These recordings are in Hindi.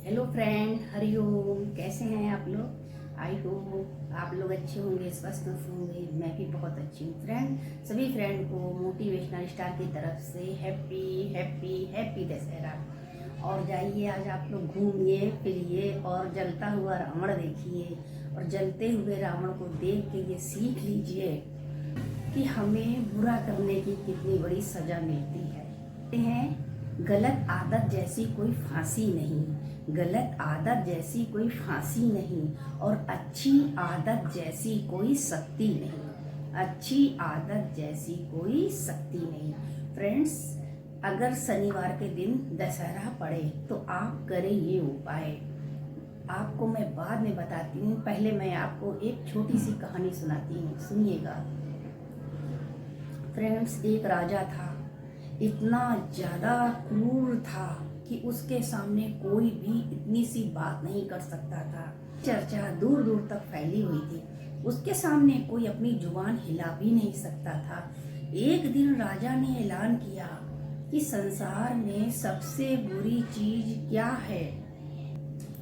Hello friend, Hariom. कैसे हैं आप लोग? आई होप आप लोग अच्छे होंगे, स्वस्थ होंगे। मैं भी बहुत अच्छी हूँ फ्रेंड। सभी फ्रेंड को मोटिवेशनल स्टार की तरफ से हैप्पी हैप्पी हैप्पी दशहरा। और जाइए आज आप लोग घूमिए फिरिए और जलता हुआ रावण देखिए। और जलते हुए रावण को देख के ये सीख लीजिए कि हमें बुरा करने की कितनी बड़ी सजा मिलती है। गलत आदत जैसी कोई फांसी नहीं, गलत आदत जैसी कोई फांसी नहीं, और अच्छी आदत जैसी कोई सख्ती नहीं, अच्छी आदत जैसी कोई सख्ती नहीं। फ्रेंड्स, अगर शनिवार के दिन दशहरा पड़े तो आप करें ये उपाय। आपको मैं बाद में बताती हूँ, पहले मैं आपको एक छोटी सी कहानी सुनाती हूँ, सुनिएगा। फ्रेंड्स, एक राजा था, इतना ज़्यादा क्रूर था कि उसके सामने कोई भी इतनी सी बात नहीं कर सकता था। चर्चा दूर दूर तक फैली हुई थी, उसके सामने कोई अपनी जुबान हिला भी नहीं सकता था। एक दिन राजा ने ऐलान किया कि संसार में सबसे बुरी चीज क्या है।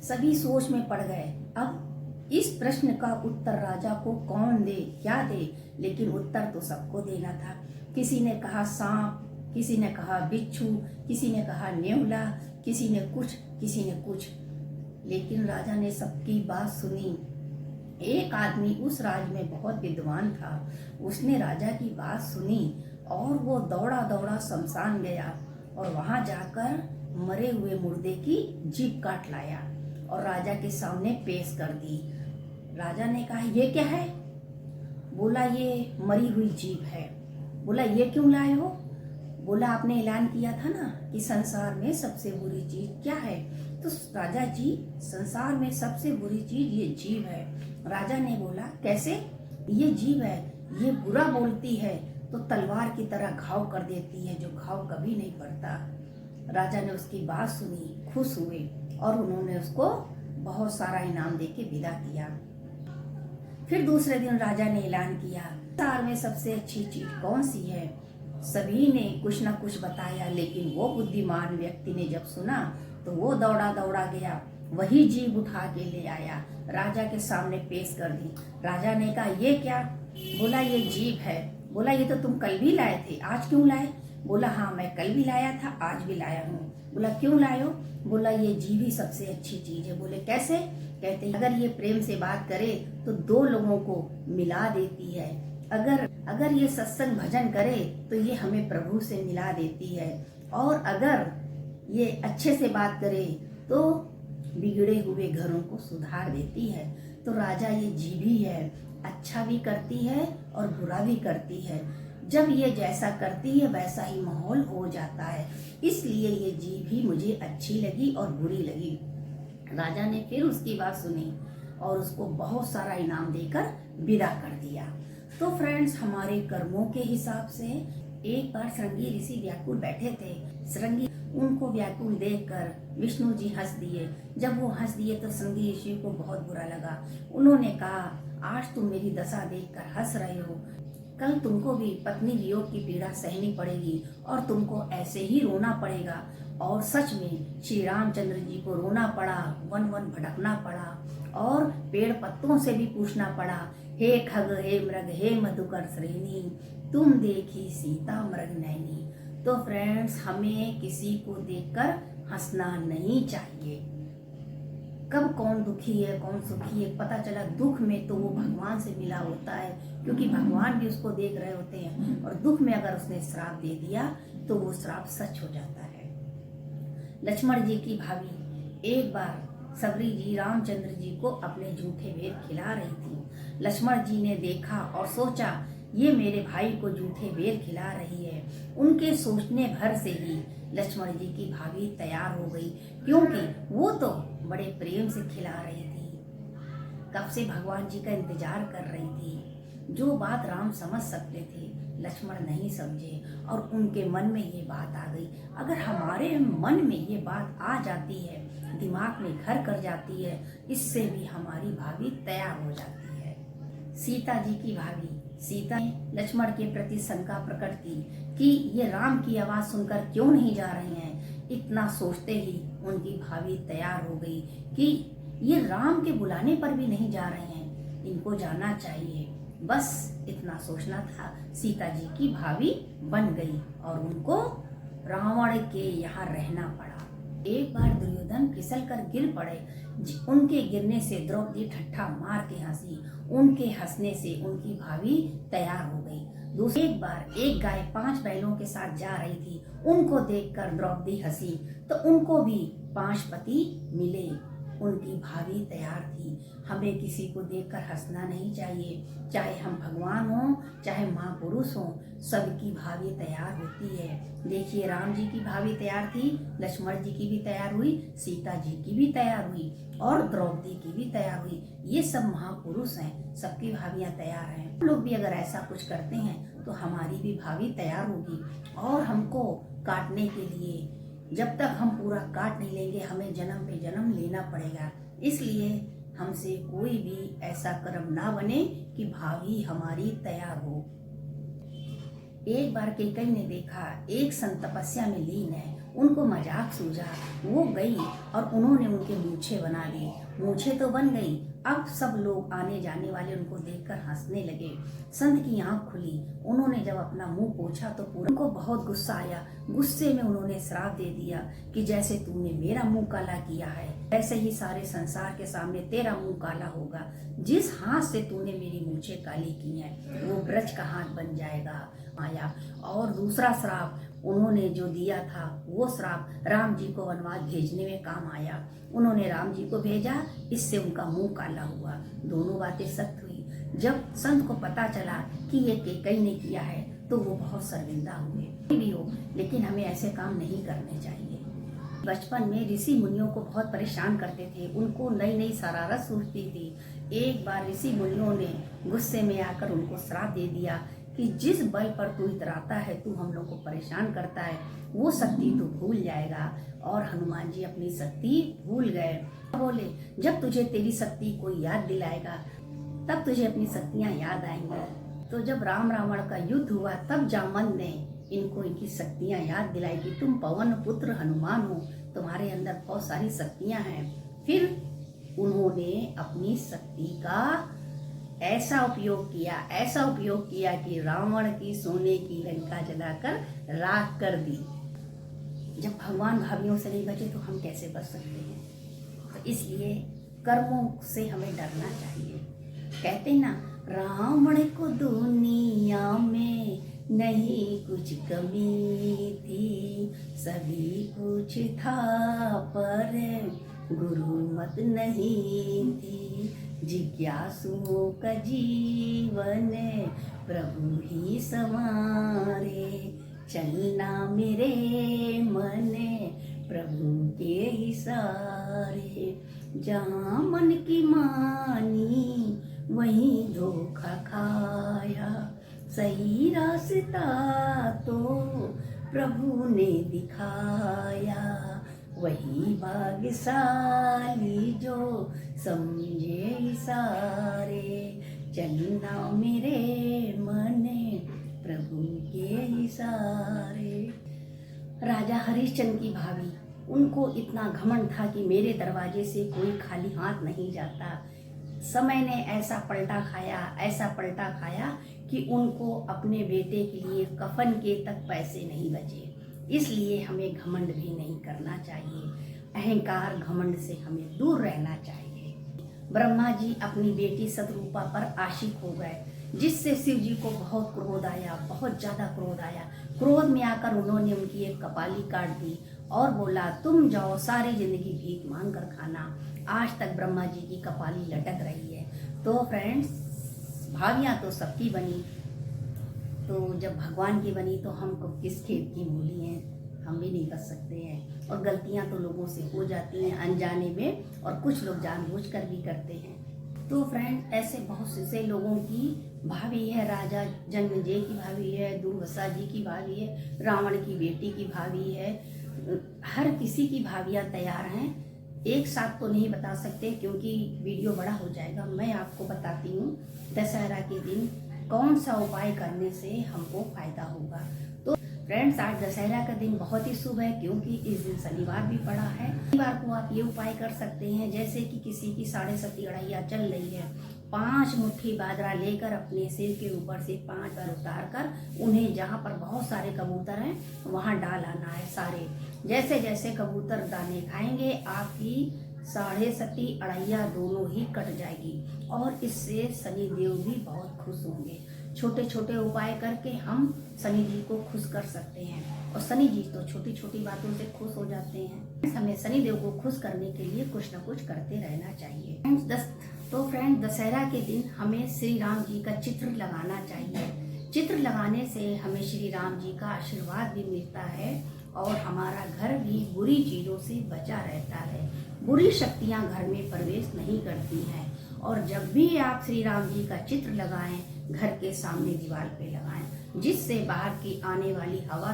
सभी सोच में पड़ गए। अब इस प्रश्न का उत्तर राजा को कौन दे, क्या दे, लेकिन उत्तर तो सबको देना था। किसी ने कहा सांप, किसी ने कहा बिच्छू, किसी ने कहा नेवला, किसी ने कुछ। लेकिन राजा ने सबकी बात सुनी। एक आदमी उस राज्य में बहुत विद्वान था, उसने राजा की बात सुनी और वो दौड़ा दौड़ा शमशान गया और वहां जाकर मरे हुए मुर्दे की जीभ काट लाया और राजा के सामने पेश कर दी। राजा ने कहा, ये क्या है? बोला, ये मरी हुई जीभ है। बोला, ये क्यों लाए हो? बोला, आपने ऐलान किया था ना कि संसार में सबसे बुरी चीज क्या है। तो राजा जी, संसार में सबसे बुरी चीज ये जीभ है। राजा ने बोला, कैसे? ये जीभ है, ये बुरा बोलती है तो तलवार की तरह घाव कर देती है, जो घाव कभी नहीं पड़ता। राजा ने उसकी बात सुनी, खुश हुए और उन्होंने उसको बहुत सारा इनाम देके विदा किया। फिर दूसरे दिन राजा ने ऐलान किया, संसार में सबसे अच्छी चीज कौन सी है? सभी ने कुछ न कुछ बताया, लेकिन वो बुद्धिमान व्यक्ति ने जब सुना तो वो दौड़ा दौड़ा गया, वही जीभ उठा के ले आया, राजा के सामने पेश कर दी। राजा ने कहा, ये क्या? बोला, ये जीभ है। बोला, ये तो तुम कल भी लाए थे, आज क्यों लाए? बोला, हाँ, मैं कल भी लाया था, आज भी लाया हूँ। बोला, क्यों लाए हो? बोला, ये जीभ ही सबसे अच्छी चीज है। बोले, कैसे? कहते, अगर ये प्रेम से बात करे तो दो लोगों को मिला देती है, अगर ये सत्संग भजन करे तो ये हमें प्रभु से मिला देती है, और अगर ये अच्छे से बात करे तो बिगड़े हुए घरों को सुधार देती है। तो राजा, ये जीभ ही है, अच्छा भी करती है और बुरा भी करती है। जब ये जैसा करती है वैसा ही माहौल हो जाता है, इसलिए ये जीभ ही मुझे अच्छी लगी और बुरी लगी। राजा ने फिर उसकी बात सुनी और उसको बहुत सारा इनाम देकर विदा कर दिया। तो फ्रेंड्स, हमारे कर्मों के हिसाब से एक बार श्रृंगी ऋषि व्याकुल बैठे थे। श्रृंगी उनको व्याकुल देखकर विष्णु जी हंस दिए। जब वो हंस दिए तो श्रृंगी ऋषि को बहुत बुरा लगा। उन्होंने कहा, आज तुम मेरी दशा देखकर हंस रहे हो, कल तुमको भी पत्नी वियोग की पीड़ा सहनी पड़ेगी और तुमको ऐसे ही रोना पड़ेगा। और सच में श्री रामचंद्र जी को रोना पड़ा, वन वन भटकना पड़ा और पेड़ पत्तों से भी पूछना पड़ा, हे खग हे मृग हे मधुकर श्रेणी, तुम देखी सीता मृग नैनी। तो फ्रेंड्स, हमें किसी को देखकर हंसना नहीं चाहिए। कब कौन दुखी है कौन सुखी है पता चला, दुख में तो वो भगवान से मिला होता है, क्योंकि भगवान भी उसको देख रहे होते हैं। और दुख में अगर उसने श्राप दे दिया तो वो श्राप सच हो जाता है। लक्ष्मण जी की भाभी एक बार सबरी जी रामचंद्र जी को अपने जूठे बेर खिला रही थी। लक्ष्मण जी ने देखा और सोचा, ये मेरे भाई को जूठे बेर खिला रही है। उनके सोचने भर से ही लक्ष्मण जी की भाभी तैयार हो गई, क्योंकि वो तो बड़े प्रेम से खिला रही थी, कब से भगवान जी का इंतजार कर रही थी। जो बात राम समझ सकते थे लक्ष्मण नहीं समझे और उनके मन में ये बात आ गई। अगर हमारे मन में ये बात आ जाती है, दिमाग में घर कर जाती है, इससे भी हमारी भाभी तैयार हो जाती है। सीता जी की भाभी सीता ने लक्ष्मण के प्रति शंका प्रकट की कि ये राम की आवाज सुनकर क्यों नहीं जा रहे हैं, इतना सोचते ही उनकी भाभी तैयार हो गई कि ये राम के बुलाने पर भी नहीं जा रहे हैं, इनको जाना चाहिए। बस इतना सोचना था, सीता जी की भाभी बन गई और उनको रावण के यहाँ रहना पड़ा। एक बार दुर्योधन फिसल कर गिर पड़े। उनके गिरने से द्रौपदी ठट्ठा मार के हंसी। उनके हंसने से उनकी भाभी तैयार हो गई। दूसरी एक बार एक गाय 5 बैलों के साथ जा रही थी। उनको देखकर द्रौपदी हंसी तो उनको भी 5 पति मिले। उनकी भाभी तैयार थी। हमें किसी को देखकर हंसना नहीं चाहिए, चाहे हम भगवान हों चाहे महापुरुष हों, सबकी भाभी तैयार होती है। देखिए राम जी की भाभी तैयार थी, लक्ष्मण जी की भी तैयार हुई, सीता जी की भी तैयार हुई और द्रौपदी की भी तैयार हुई। ये सब महापुरुष हैं, सबकी भाभियां तैयार हैं। हम लोग भी अगर ऐसा कुछ करते हैं तो हमारी भी भाभी तैयार होगी और हमको काटने के लिए जब तक हम पूरा काट नहीं लेंगे हमें जन्म पे जन्म लेना पड़ेगा। इसलिए हमसे कोई भी ऐसा कर्म ना बने कि भाभी हमारी तैयार हो। एक बार कैकेयी ने देखा एक संत तपस्या में लीन है, उनको मजाक सूझा। वो गई और उन्होंने उनके मूछें बना दी। मूछें तो बन गई, अब सब लोग आने जाने वाले उनको देखकर हंसने लगे। संत की आंख खुली, उन्होंने जब अपना मुंह पोंछा तो पूरा उनको बहुत गुस्सा आया। गुस्से में उन्होंने श्राप दे दिया कि जैसे तूने मेरा मुंह काला किया है वैसे ही सारे संसार के सामने तेरा मुंह काला होगा। जिस हाथ से तूने मेरी मूछें काली की हैं वो ब्रज का हाथ बन जाएगा। आया और दूसरा श्राप उन्होंने जो दिया था वो श्राप राम जी को वनवास भेजने में काम आया। उन्होंने राम जी को भेजा, इससे उनका मुंह काला हुआ। दोनों बातें सत्य हुई। जब संत को पता चला कि ये कैकेयी ने किया है तो वो बहुत शर्मिंदा हुए। भी हो लेकिन हमें ऐसे काम नहीं करने चाहिए। बचपन में ऋषि मुनियों को बहुत परेशान करते थे, उनको नई नई शरारत सूझती थी। एक बार ऋषि मुनियों ने गुस्से में आकर उनको श्राप दे दिया कि जिस बल पर तू इतराता है, तू हम लोग को परेशान करता है, वो शक्ति तू भूल जाएगा। और हनुमान जी अपनी शक्ति भूल गए। बोले जब तुझे तेरी शक्ति कोई याद दिलाएगा तब तुझे अपनी शक्तियाँ याद आएंगी। तो जब राम रावण का युद्ध हुआ तब जामन ने इनको इनकी शक्तियाँ याद दिलाई कि तुम पवन पुत्र हनुमान हो, तुम्हारे अंदर बहुत सारी शक्तियाँ हैं। फिर उन्होंने अपनी शक्ति का ऐसा उपयोग किया कि रावण की सोने की लंका जलाकर राख कर दी। जब भगवान भाभियों से नहीं बचे तो हम कैसे बच सकते हैं? तो इसलिए कर्मों से हमें डरना चाहिए। कहते ना रावण को दुनिया में नहीं कुछ कमी थी, सभी कुछ था पर गुरु मत नहीं थी। जिज्ञासुओं का जीवन प्रभु ही संवारे, चलना मेरे मन प्रभु के ही सारे। जहाँ मन की मानी वहीं धोखा खाया, सही रास्ता तो प्रभु ने दिखाया। वही भाग्यशाली जो समझे इशारे, चलना मेरे मन प्रभु के इशारे। राजा हरिश्चंद्र की भाभी, उनको इतना घमंड था कि मेरे दरवाजे से कोई खाली हाथ नहीं जाता। समय ने ऐसा पलटा खाया कि उनको अपने बेटे के लिए कफन के तक पैसे नहीं बचे। इसलिए हमें घमंड भी नहीं करना चाहिए। अहंकार घमंड से हमें दूर रहना चाहिए। ब्रह्मा जी अपनी बेटी शतरूपा पर आशिक हो गए, जिससे शिव जी को बहुत क्रोध आया, बहुत ज्यादा क्रोध आया। क्रोध में आकर उन्होंने उनकी एक कपाली काट दी और बोला तुम जाओ सारी जिंदगी भीख मांग कर खाना। आज तक ब्रह्मा जी की कपाली लटक रही है। तो फ्रेंड्स, भाभियां तो सबकी बनी, तो जब भगवान की बनी तो हमको किस खेत की मूली हैं, हम भी नहीं कर सकते हैं। और गलतियां तो लोगों से हो जाती हैं अनजाने में, और कुछ लोग जानबूझकर भी करते हैं। तो फ्रेंड, ऐसे बहुत से लोगों की भाभी है। राजा जन्मेजय की भाभी है, दुर्वासा जी की भाभी है, रावण की बेटी की भाभी है। हर किसी की भाभियां तैयार हैं। एक साथ तो नहीं बता सकते क्योंकि वीडियो बड़ा हो जाएगा। मैं आपको बताती हूँ दशहरा के दिन कौन सा उपाय करने से हमको फायदा होगा। तो फ्रेंड्स, आज दशहरा का दिन बहुत ही शुभ है क्योंकि इस दिन शनिवार भी पड़ा है। शनिवार को आप ये उपाय कर सकते हैं, जैसे कि किसी की 7:30 अढ़ैया चल रही है, 5 मुट्ठी बाजरा लेकर अपने सिर के ऊपर से 5 बार उतार कर उन्हें जहाँ पर बहुत सारे कबूतर हैं वहाँ डाल आना है सारे। जैसे जैसे कबूतर दाने खाएंगे आपकी 7:30 अढ़ैया दोनों ही कट जाएगी और इससे शनि देव भी बहुत खुश होंगे। छोटे छोटे उपाय करके हम शनि जी को खुश कर सकते हैं और शनि जी तो छोटी छोटी बातों से खुश हो जाते हैं। हमें शनि देव को खुश करने के लिए कुछ न कुछ करते रहना चाहिए। फ्रेंड, दशहरा के दिन हमें श्री राम जी का चित्र लगाना चाहिए। चित्र लगाने से हमें श्री राम जी का आशीर्वाद भी मिलता है और हमारा घर भी बुरी चीजों से बचा रहता है। बुरी शक्तियां घर में प्रवेश नहीं करती हैं। और जब भी आप श्री राम जी का चित्र लगाएं, घर के सामने दीवार पे लगाएं, जिससे बाहर की आने वाली हवा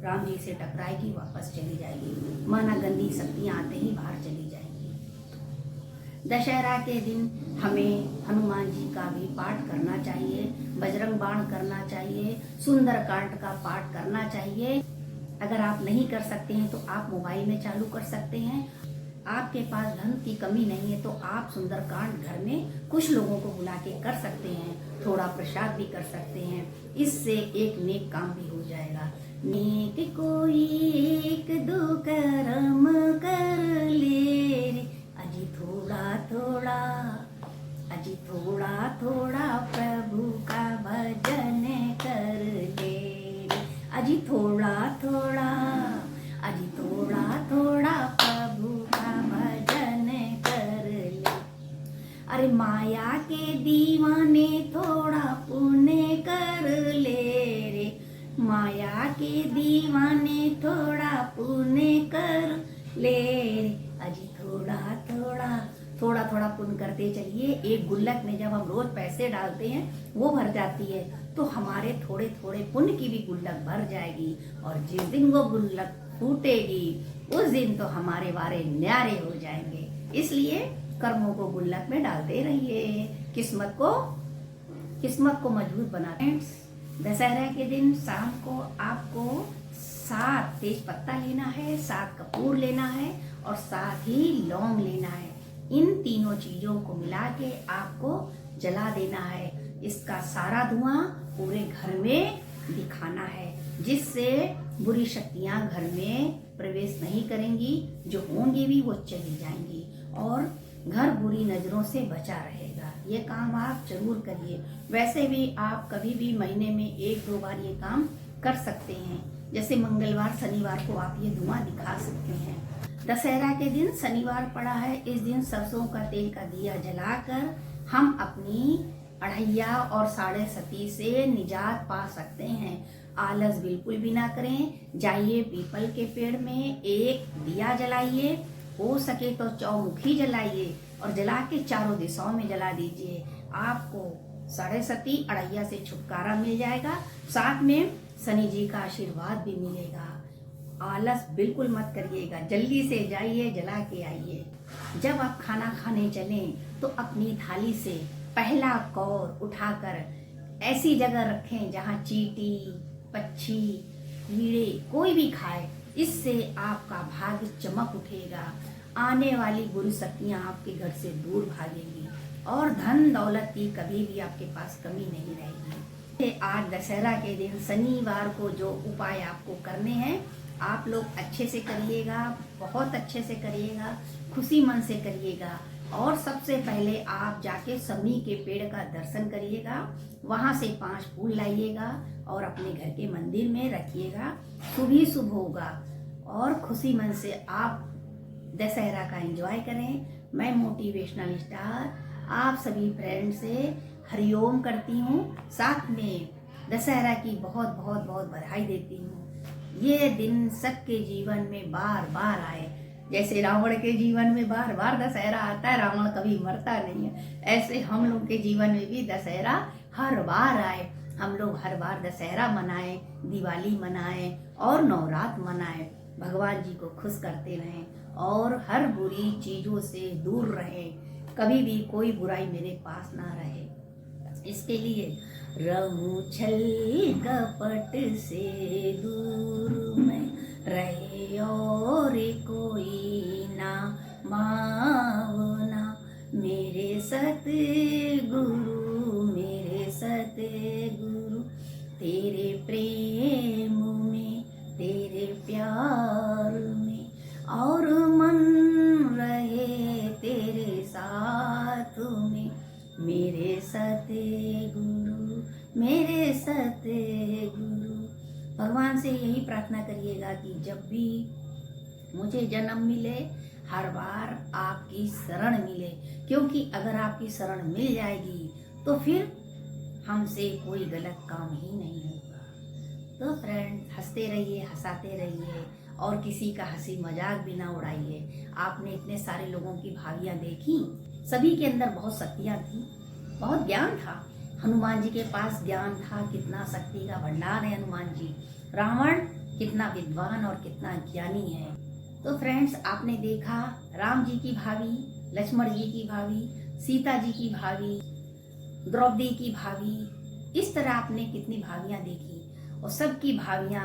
राम जी से टकराएगी, वापस चली जाएगी, माना गंदी शक्तियां आते ही बाहर चली जाएंगी। दशहरा के दिन हमें हनुमान जी का भी पाठ करना चाहिए, बजरंग बाण करना चाहिए, सुंदरकांड का पाठ करना चाहिए। अगर आप नहीं कर सकते हैं तो आप मोबाइल में चालू कर सकते हैं। आपके पास धन की कमी नहीं है तो आप सुंदरकांड घर में कुछ लोगों को बुला के कर सकते हैं, थोड़ा प्रसाद भी कर सकते हैं। इससे एक नेक काम भी हो जाएगा। नेक कोई एक दो कर्म कर ले रे, अजी थोड़ा थोड़ा, अजी थोड़ा थोड़ा प्रभु का भजन कर ले रे, अजी थोड़ा थोड़ा, अजी थोड़ा थोड़ा प्रभु का भजन कर ले। अरे माया के दीवाने थोड़ा पुण्य कर ले रे, माया के दीवाने थोड़ा पुण्य कर ले रे, अजी थोड़ा थोड़ा, थोड़ा थोड़ा पुण्य करते चलिए। एक गुल्लक में जब हम रोज पैसे डालते हैं वो भर जाती है, तो हमारे थोड़े थोड़े पुण्य की भी गुल्लक भर जाएगी और जिस दिन वो गुल्लक फूटेगी उस दिन तो हमारे वारे न्यारे हो जाएंगे। इसलिए कर्मों को गुल्लक में डालते रहिए, किस्मत को मजबूत बनाते। दशहरा के दिन शाम को आपको 7 तेज पत्ता लेना है, 7 कपूर लेना है और 7 ही लौंग लेना है। इन तीनों चीजों को मिला के आपको जला देना है। इसका सारा धुआं पूरे घर में दिखाना है, जिससे बुरी शक्तियां घर में प्रवेश नहीं करेंगी, जो होंगी भी वो चली जाएंगी और घर बुरी नजरों से बचा रहेगा। ये काम आप जरूर करिए। वैसे भी आप कभी भी महीने में 1-2 बार ये काम कर सकते हैं, जैसे मंगलवार शनिवार को आप ये धुआं दिखा सकते हैं। दशहरा के दिन शनिवार पड़ा है, इस दिन सरसों का तेल का दिया जलाकर हम अपनी अढ़ैया और 7:30 से निजात पा सकते हैं। आलस बिल्कुल भी ना करें, जाइए पीपल के पेड़ में एक दिया जलाइए, हो सके तो चौमुखी जलाइए और जला के चारों दिशाओं में जला दीजिए। आपको 7:30 अढ़ैया से छुटकारा मिल जाएगा, साथ में शनि जी का आशीर्वाद भी मिलेगा। आलस बिल्कुल मत करिएगा, जल्दी से जाइए, जला के आइए। जब आप खाना खाने चलें तो अपनी थाली से पहला कौर उठाकर ऐसी जगह रखें जहां चींटी, पक्षी, कीड़े कोई भी खाए। इससे आपका भाग्य चमक उठेगा, आने वाली बुरी शक्तियां आपके घर से दूर भागेंगी और धन दौलत की कभी भी आपके पास कमी नहीं रहेगी। आज दशहरा के दिन शनिवार को जो उपाय आपको करने हैं आप लोग अच्छे से करिएगा, बहुत अच्छे से करिएगा, खुशी मन से करिएगा। और सबसे पहले आप जाके समी के पेड़ का दर्शन करिएगा, वहां से 5 फूल लाइएगा और अपने घर के मंदिर में रखिएगा। शुभ ही शुभ होगा और खुशी मन से आप दशहरा का एंजॉय करें। मैं मोटिवेशनल स्टार आप सभी फ्रेंड से हरिओम करती हूँ, साथ में दशहरा की बहुत बहुत बहुत बधाई देती हूँ। ये दिन सबके जीवन में बार बार आए, जैसे रावण के जीवन में बार बार दशहरा आता है, रावण कभी मरता नहीं है, ऐसे हम लोग के जीवन में भी दशहरा हर बार आए। हम लोग हर बार दशहरा मनाएं, दिवाली मनाएं और नवरात्र मनाएं, भगवान जी को खुश करते रहें और हर बुरी चीजों से दूर रहें। कभी भी कोई बुराई मेरे पास ना रहे, इसके लिए रहूं छल कपट से दूर मैं, रहे और कोई ना भावना। मेरे सतगुरु, मेरे सतगुरु, तेरे प्रेम में, तेरे प्यार में, और मन रहे तेरे साथ में। मेरे सतगुरु, मेरे सतगुरु। भगवान से यही प्रार्थना करिएगा कि जब भी मुझे जन्म मिले, हर बार आपकी शरण मिले, क्योंकि अगर आपकी शरण मिल जाएगी तो फिर हमसे कोई गलत काम ही नहीं होगा। तो फ्रेंड्स, हंसते रहिए, हंसाते रहिए, और किसी का हंसी मजाक भी ना उड़ाइए। आपने इतने सारे लोगों की भावियां देखी, सभी के अंदर बहुत शक्तियां थी, बहुत ज्ञान था। हनुमान जी के पास ज्ञान था, कितना शक्ति का भंडार है हनुमान जी। रावण कितना विद्वान और कितना ज्ञानी है। तो फ्रेंड्स, आपने देखा राम जी की भाभी, लक्ष्मण जी की भाभी, सीता जी की भाभी, द्रौपदी की भाभी, इस तरह आपने कितनी भाभियां देखी, और सबकी भाभियां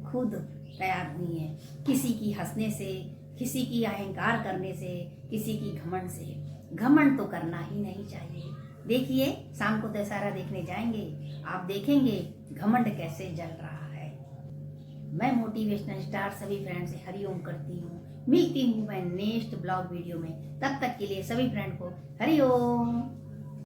खुद तैयार हुई हैं। किसी की हंसने से, किसी की अहंकार करने से, किसी की घमंड से। घमंड तो करना ही नहीं चाहिए। देखिए, शाम को दशहरा देखने जाएंगे, आप देखेंगे घमंड कैसे जल रहा है। मैं मोटिवेशनल स्टार सभी फ्रेंड से हरिओम करती हूँ। मिलती हूँ मैं नेक्स्ट ब्लॉग वीडियो में। तब तक के लिए सभी फ्रेंड को हरिओम।